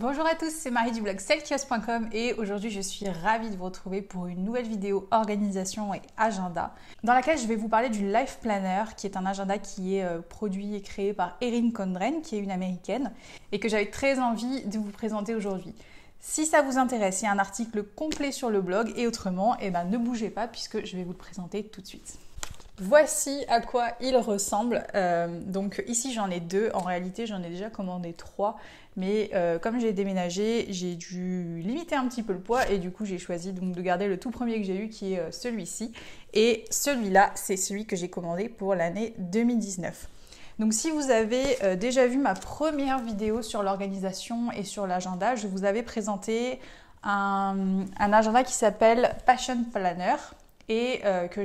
Bonjour à tous, c'est Marie du blog selkios.com et aujourd'hui je suis ravie de vous retrouver pour une nouvelle vidéo organisation et agenda dans laquelle je vais vous parler du Life Planner qui est un agenda qui est produit et créé par Erin Condren qui est une américaine et que j'avais très envie de vous présenter aujourd'hui. Si ça vous intéresse, il y a un article complet sur le blog et autrement, ne bougez pas puisque je vais vous le présenter tout de suite. Voici à quoi il ressemble. Donc ici j'en ai deux, en réalité j'en ai déjà commandé trois, mais comme j'ai déménagé, j'ai dû limiter un petit peu le poids et du coup j'ai choisi donc de garder le tout premier que j'ai eu qui est celui-ci. Et celui-là, c'est celui que j'ai commandé pour l'année 2019. Donc si vous avez déjà vu ma première vidéo sur l'organisation et sur l'agenda, je vous avais présenté un agenda qui s'appelle Passion Planner et que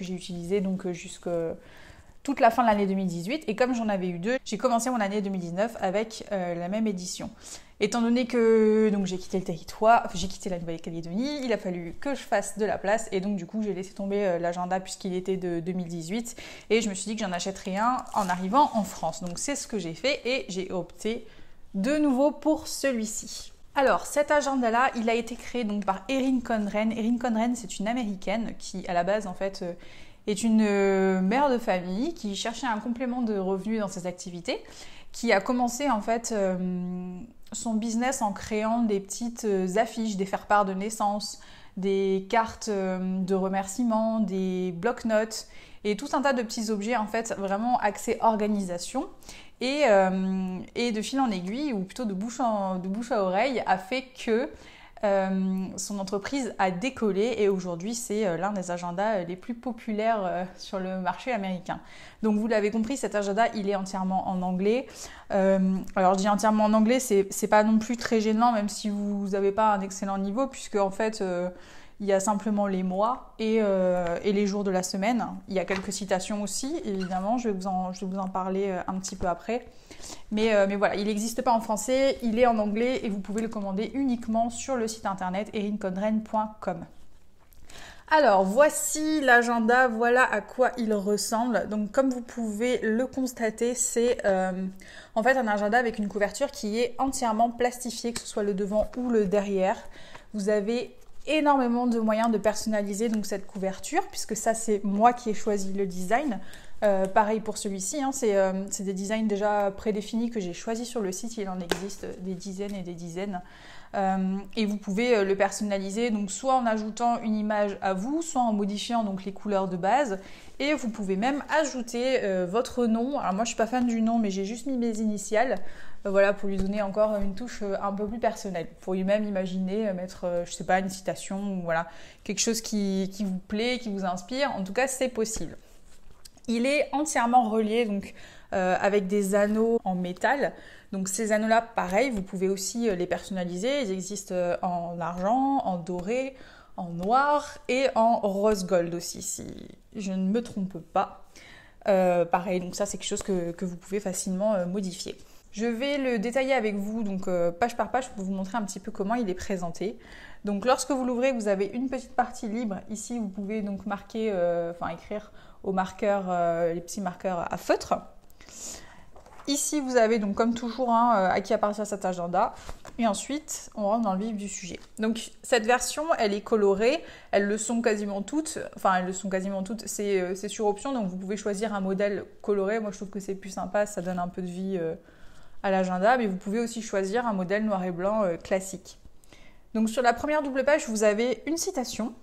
j'ai utilisé donc jusqu'à toute la fin de l'année 2018. Et comme j'en avais eu deux, j'ai commencé mon année 2019 avec la même édition. Étant donné que donc, j'ai quitté le territoire, j'ai quitté la Nouvelle-Calédonie, il a fallu que je fasse de la place et donc du coup j'ai laissé tomber l'agenda puisqu'il était de 2018 et je me suis dit que j'en achèterais un en arrivant en France. Donc c'est ce que j'ai fait et j'ai opté de nouveau pour celui-ci. Alors cet agenda-là, il a été créé donc par Erin Condren. Erin Condren, c'est une américaine qui à la base en fait est une mère de famille qui cherchait un complément de revenus dans ses activités, qui a commencé en fait son business en créant des petites affiches, des faire-part de naissance, des cartes de remerciements, des bloc-notes et tout un tas de petits objets en fait vraiment axés organisation. Et de fil en aiguille, ou plutôt de bouche à oreille, a fait que son entreprise a décollé et aujourd'hui c'est l'un des agendas les plus populaires sur le marché américain. Donc vous l'avez compris, cet agenda il est entièrement en anglais. Alors je dis entièrement en anglais, c'est pas non plus très gênant même si vous n'avez pas un excellent niveau puisque en fait il y a simplement les mois et les jours de la semaine. Il y a quelques citations aussi, évidemment, je vais vous en parler un petit peu après. Mais voilà, il n'existe pas en français, il est en anglais et vous pouvez le commander uniquement sur le site internet erincondren.com. Alors, voici l'agenda, voilà à quoi il ressemble. Donc, comme vous pouvez le constater, c'est en fait un agenda avec une couverture qui est entièrement plastifiée, que ce soit le devant ou le derrière. Vous avez énormément de moyens de personnaliser donc cette couverture puisque ça c'est moi qui ai choisi le design. Pareil pour celui-ci, hein, c'est des designs déjà prédéfinis que j'ai choisis sur le site, il en existe des dizaines et des dizaines. Et vous pouvez le personnaliser donc soit en ajoutant une image à vous, soit en modifiant donc les couleurs de base. Et vous pouvez même ajouter votre nom. Alors moi je suis pas fan du nom mais j'ai juste mis mes initiales. Voilà, pour lui donner encore une touche un peu plus personnelle. Vous pourriez même imaginer mettre, je sais pas, une citation ou voilà, quelque chose qui vous plaît, qui vous inspire. En tout cas, c'est possible. Il est entièrement relié donc avec des anneaux en métal. Donc ces anneaux-là, pareil, vous pouvez aussi les personnaliser. Ils existent en argent, en doré, en noir et en rose gold aussi, si je ne me trompe pas. Pareil, donc ça c'est quelque chose que vous pouvez facilement modifier. Je vais le détailler avec vous, donc page par page, pour vous montrer un petit peu comment il est présenté. Donc lorsque vous l'ouvrez, vous avez une petite partie libre. Ici, vous pouvez donc marquer, écrire au marqueur, les petits marqueurs à feutre. Ici, vous avez donc comme toujours à qui appartient cet agenda. Et ensuite, on rentre dans le vif du sujet. Donc cette version, elle est colorée. Elles le sont quasiment toutes. Enfin, elles le sont quasiment toutes. C'est sur option, donc vous pouvez choisir un modèle coloré. Moi, je trouve que c'est plus sympa. Ça donne un peu de vie à l'agenda. Mais vous pouvez aussi choisir un modèle noir et blanc classique. Donc sur la première double page, vous avez une citation.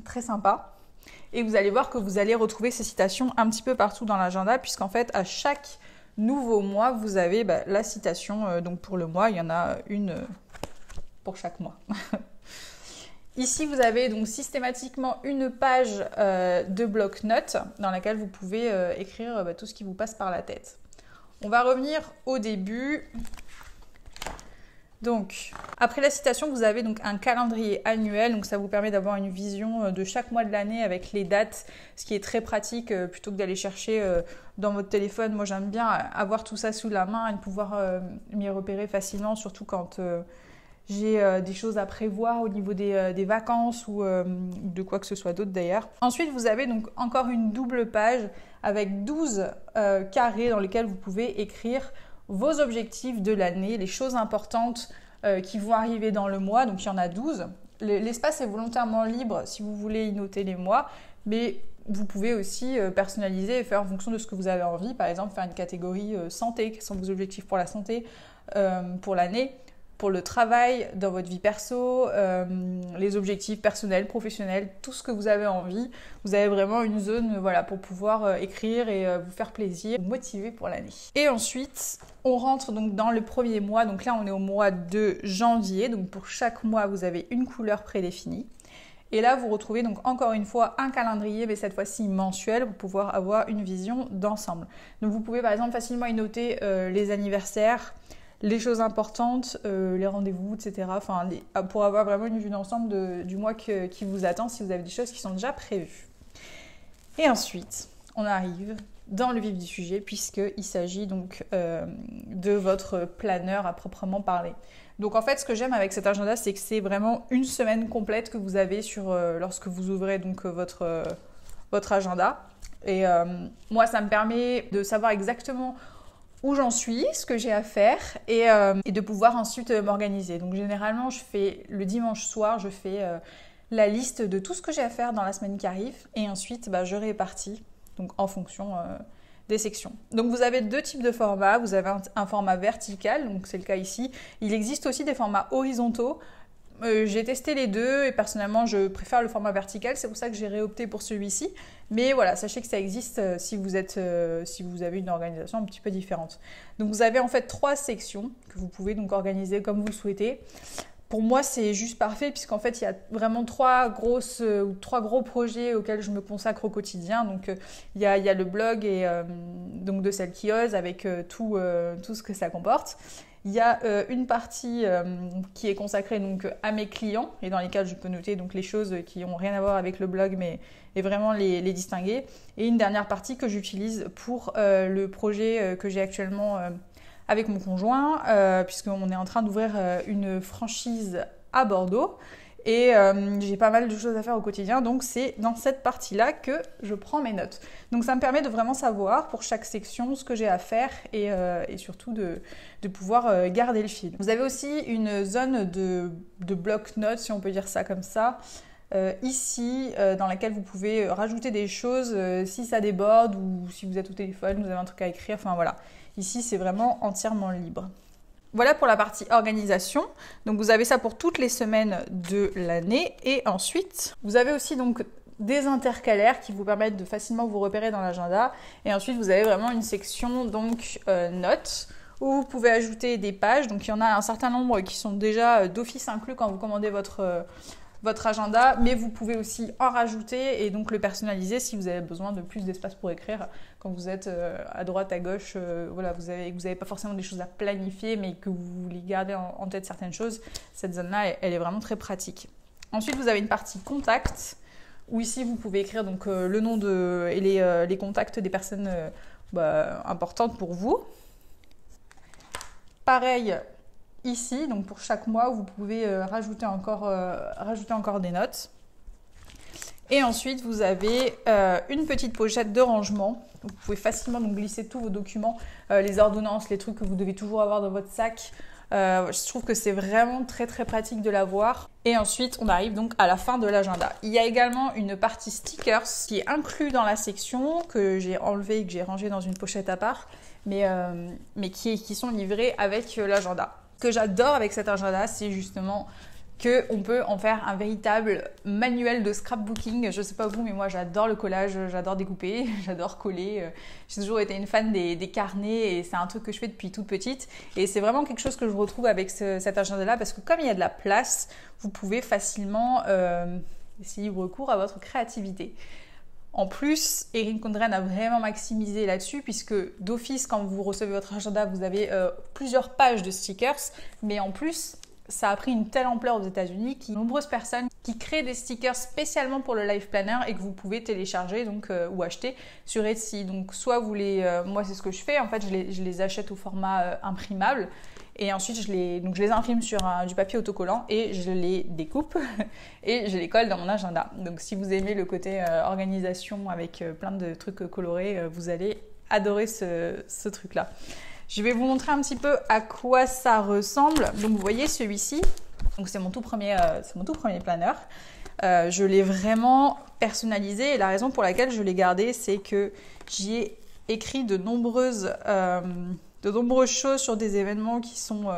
Très sympa. Et vous allez voir que vous allez retrouver ces citations un petit peu partout dans l'agenda, puisqu'en fait, à chaque nouveau mois, vous avez la citation. Donc pour le mois, il y en a une pour chaque mois. Ici, vous avez donc systématiquement une page de bloc-notes dans laquelle vous pouvez écrire tout ce qui vous passe par la tête. On va revenir au début. Donc, après la citation, vous avez donc un calendrier annuel. Donc, ça vous permet d'avoir une vision de chaque mois de l'année avec les dates, ce qui est très pratique plutôt que d'aller chercher dans votre téléphone. Moi, j'aime bien avoir tout ça sous la main et pouvoir m'y repérer facilement, surtout quand j'ai des choses à prévoir au niveau des vacances ou de quoi que ce soit d'autre d'ailleurs. Ensuite, vous avez donc encore une double page avec 12 carrés dans lesquels vous pouvez écrire vos objectifs de l'année, les choses importantes qui vont arriver dans le mois. Donc il y en a 12. L'espace est volontairement libre si vous voulez y noter les mois, mais vous pouvez aussi personnaliser et faire en fonction de ce que vous avez envie. Par exemple, faire une catégorie santé, quels sont vos objectifs pour la santé, pour l'année, pour le travail, dans votre vie perso, les objectifs personnels, professionnels, tout ce que vous avez envie. Vous avez vraiment une zone pour pouvoir écrire et vous faire plaisir, vous motiver pour l'année. Et ensuite, on rentre donc dans le premier mois. Donc là, on est au mois de janvier. Donc pour chaque mois, vous avez une couleur prédéfinie. Et là, vous retrouvez donc encore une fois un calendrier, mais cette fois-ci mensuel, pour pouvoir avoir une vision d'ensemble. Donc vous pouvez par exemple facilement y noter les anniversaires, les choses importantes, les rendez-vous, etc. Enfin, pour avoir vraiment une vue d'ensemble du mois qui vous attend si vous avez des choses qui sont déjà prévues. Et ensuite, on arrive dans le vif du sujet puisqu'il s'agit donc de votre planeur à proprement parler. Donc en fait, ce que j'aime avec cet agenda, c'est que c'est vraiment une semaine complète que vous avez lorsque vous ouvrez donc votre agenda. Et moi, ça me permet de savoir exactement où j'en suis, ce que j'ai à faire et de pouvoir ensuite m'organiser. Donc généralement, le dimanche soir, je fais la liste de tout ce que j'ai à faire dans la semaine qui arrive et ensuite je répartis donc, en fonction des sections. Donc vous avez deux types de formats. Vous avez un format vertical, donc c'est le cas ici. Il existe aussi des formats horizontaux. J'ai testé les deux et personnellement je préfère le format vertical, c'est pour ça que j'ai réopté pour celui-ci. Mais voilà, sachez que ça existe si vous avez une organisation un petit peu différente. Donc vous avez en fait 3 sections que vous pouvez donc organiser comme vous le souhaitez. Pour moi, c'est juste parfait puisqu'en fait, il y a vraiment 3 gros projets auxquels je me consacre au quotidien. Donc, il y a le blog et donc de Celle qui ose avec tout ce que ça comporte. Il y a une partie qui est consacrée donc à mes clients et dans lesquels je peux noter donc les choses qui n'ont rien à voir avec le blog et vraiment les distinguer. Et une dernière partie que j'utilise pour le projet que j'ai actuellement avec mon conjoint, puisqu'on est en train d'ouvrir une franchise à Bordeaux. Et j'ai pas mal de choses à faire au quotidien, donc c'est dans cette partie-là que je prends mes notes. Donc ça me permet de vraiment savoir pour chaque section ce que j'ai à faire et surtout de pouvoir garder le fil. Vous avez aussi une zone de bloc-notes, si on peut dire ça comme ça, ici, dans laquelle vous pouvez rajouter des choses si ça déborde ou si vous êtes au téléphone, vous avez un truc à écrire, enfin voilà. Ici, c'est vraiment entièrement libre. Voilà pour la partie organisation. Donc vous avez ça pour toutes les semaines de l'année. Et ensuite, vous avez aussi donc des intercalaires qui vous permettent de facilement vous repérer dans l'agenda. Et ensuite, vous avez vraiment une section donc notes où vous pouvez ajouter des pages. Donc il y en a un certain nombre qui sont déjà d'office inclus quand vous commandez votre agenda, mais vous pouvez aussi en rajouter et donc le personnaliser si vous avez besoin de plus d'espace pour écrire. Quand vous êtes à droite, à gauche, vous n'avez pas forcément des choses à planifier, mais que vous voulez garder en tête certaines choses, cette zone-là, elle est vraiment très pratique. Ensuite, vous avez une partie contacts, où ici, vous pouvez écrire donc, le nom et les contacts des personnes importantes pour vous. Pareil, ici, donc pour chaque mois, vous pouvez rajouter encore des notes. Et ensuite, vous avez une petite pochette de rangement. Vous pouvez facilement donc, glisser tous vos documents, les ordonnances, les trucs que vous devez toujours avoir dans votre sac. Je trouve que c'est vraiment très très pratique de l'avoir. Et ensuite, on arrive donc à la fin de l'agenda. Il y a également une partie stickers qui est inclue dans la section que j'ai enlevée et que j'ai rangée dans une pochette à part, mais qui sont livrés avec l'agenda. Ce que j'adore avec cet agenda, c'est justement qu'on peut en faire un véritable manuel de scrapbooking. Je ne sais pas vous, mais moi j'adore le collage, j'adore découper, j'adore coller. J'ai toujours été une fan des carnets et c'est un truc que je fais depuis toute petite. Et c'est vraiment quelque chose que je retrouve avec cet agenda-là parce que comme il y a de la place, vous pouvez facilement essayer de recours à votre créativité. En plus, Erin Condren a vraiment maximisé là-dessus puisque d'office, quand vous recevez votre agenda, vous avez plusieurs pages de stickers, mais en plus, ça a pris une telle ampleur aux États-Unis qu'il y a de nombreuses personnes qui créent des stickers spécialement pour le Life Planner et que vous pouvez télécharger donc, ou acheter sur Etsy. Donc soit vous moi c'est ce que je fais, en fait je les achète au format imprimable et ensuite je les imprime sur du papier autocollant et je les découpe et je les colle dans mon agenda. Donc si vous aimez le côté organisation avec plein de trucs colorés, vous allez adorer ce truc-là. Je vais vous montrer un petit peu à quoi ça ressemble. Donc vous voyez celui-ci, donc c'est mon tout premier planeur. Je l'ai vraiment personnalisé et la raison pour laquelle je l'ai gardé, c'est que j'y ai écrit de nombreuses choses sur des événements qui sont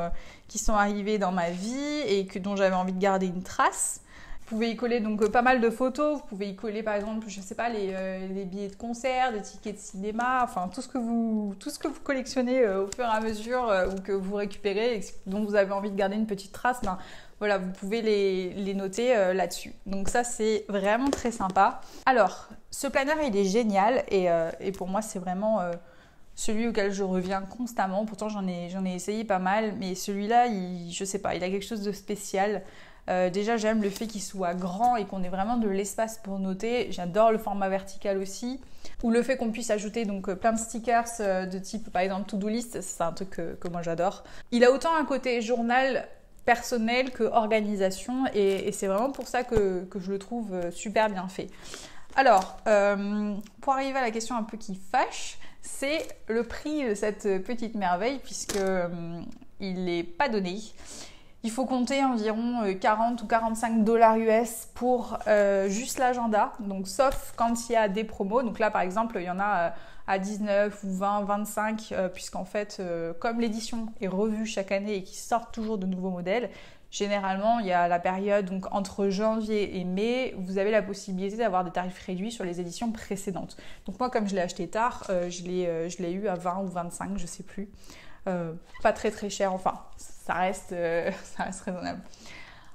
arrivés dans ma vie et dont j'avais envie de garder une trace. Vous pouvez y coller donc pas mal de photos, vous pouvez y coller par exemple, je sais pas, les billets de concert, des tickets de cinéma, enfin tout ce que vous collectionnez au fur et à mesure ou que vous récupérez et dont vous avez envie de garder une petite trace, ben, voilà, vous pouvez les noter là-dessus. Donc ça, c'est vraiment très sympa. Alors, ce planeur, il est génial et pour moi, c'est vraiment celui auquel je reviens constamment. Pourtant, j'en ai essayé pas mal, mais celui-là, je sais pas, il a quelque chose de spécial. Déjà, j'aime le fait qu'il soit grand et qu'on ait vraiment de l'espace pour noter. J'adore le format vertical aussi. Ou le fait qu'on puisse ajouter donc plein de stickers de type, par exemple, to-do list. C'est un truc que moi, j'adore. Il a autant un côté journal personnel que organisation et c'est vraiment pour ça que je le trouve super bien fait. Alors, pour arriver à la question un peu qui fâche, c'est le prix de cette petite merveille puisque il n'est pas donné. Il faut compter environ 40 ou 45 $ US pour juste l'agenda, donc sauf quand il y a des promos. Donc là, par exemple, il y en a à 19 ou 20, 25, puisqu'en fait, comme l'édition est revue chaque année et qu'ils sortent toujours de nouveaux modèles, généralement, il y a la période donc entre janvier et mai, vous avez la possibilité d'avoir des tarifs réduits sur les éditions précédentes. Donc moi, comme je l'ai acheté tard, je l'ai eu à 20 ou 25, je sais plus. Pas très très cher, enfin, ça reste raisonnable.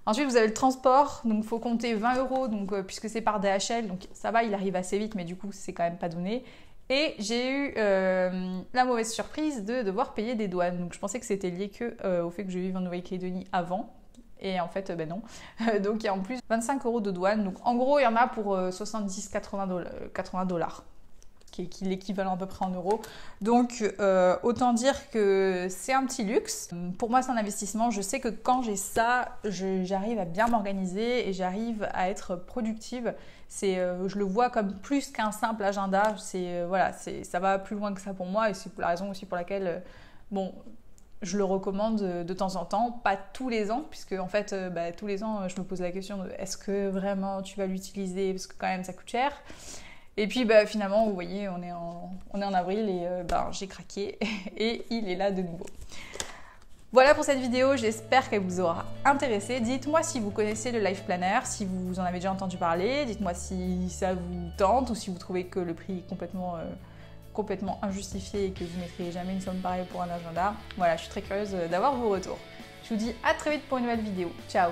Ensuite, vous avez le transport, donc il faut compter 20 €, donc, puisque c'est par DHL, donc ça va, il arrive assez vite, mais du coup, c'est quand même pas donné. Et j'ai eu la mauvaise surprise de devoir payer des douanes. Donc je pensais que c'était lié au fait que je vive en Nouvelle-Calédonie avant. Et en fait, ben non. Donc il y a en plus 25 € de douane. Donc en gros, il y en a pour 70-80 $, qui est l'équivalent à peu près en euros. Donc autant dire que c'est un petit luxe. Pour moi, c'est un investissement. Je sais que quand j'ai ça, j'arrive à bien m'organiser et j'arrive à être productive. Je le vois comme plus qu'un simple agenda. Voilà, ça va plus loin que ça pour moi et c'est la raison aussi pour laquelle bon, je le recommande de temps en temps, pas tous les ans, puisque en fait, tous les ans, je me pose la question de est-ce que vraiment tu vas l'utiliser parce que quand même ça coûte cher. Et puis finalement, vous voyez, on est en avril et j'ai craqué et il est là de nouveau. Voilà pour cette vidéo, j'espère qu'elle vous aura intéressé. Dites-moi si vous connaissez le Life Planner, si vous en avez déjà entendu parler. Dites-moi si ça vous tente ou si vous trouvez que le prix est complètement injustifié et que vous ne mettriez jamais une somme pareille pour un agenda. Voilà, je suis très curieuse d'avoir vos retours. Je vous dis à très vite pour une nouvelle vidéo. Ciao!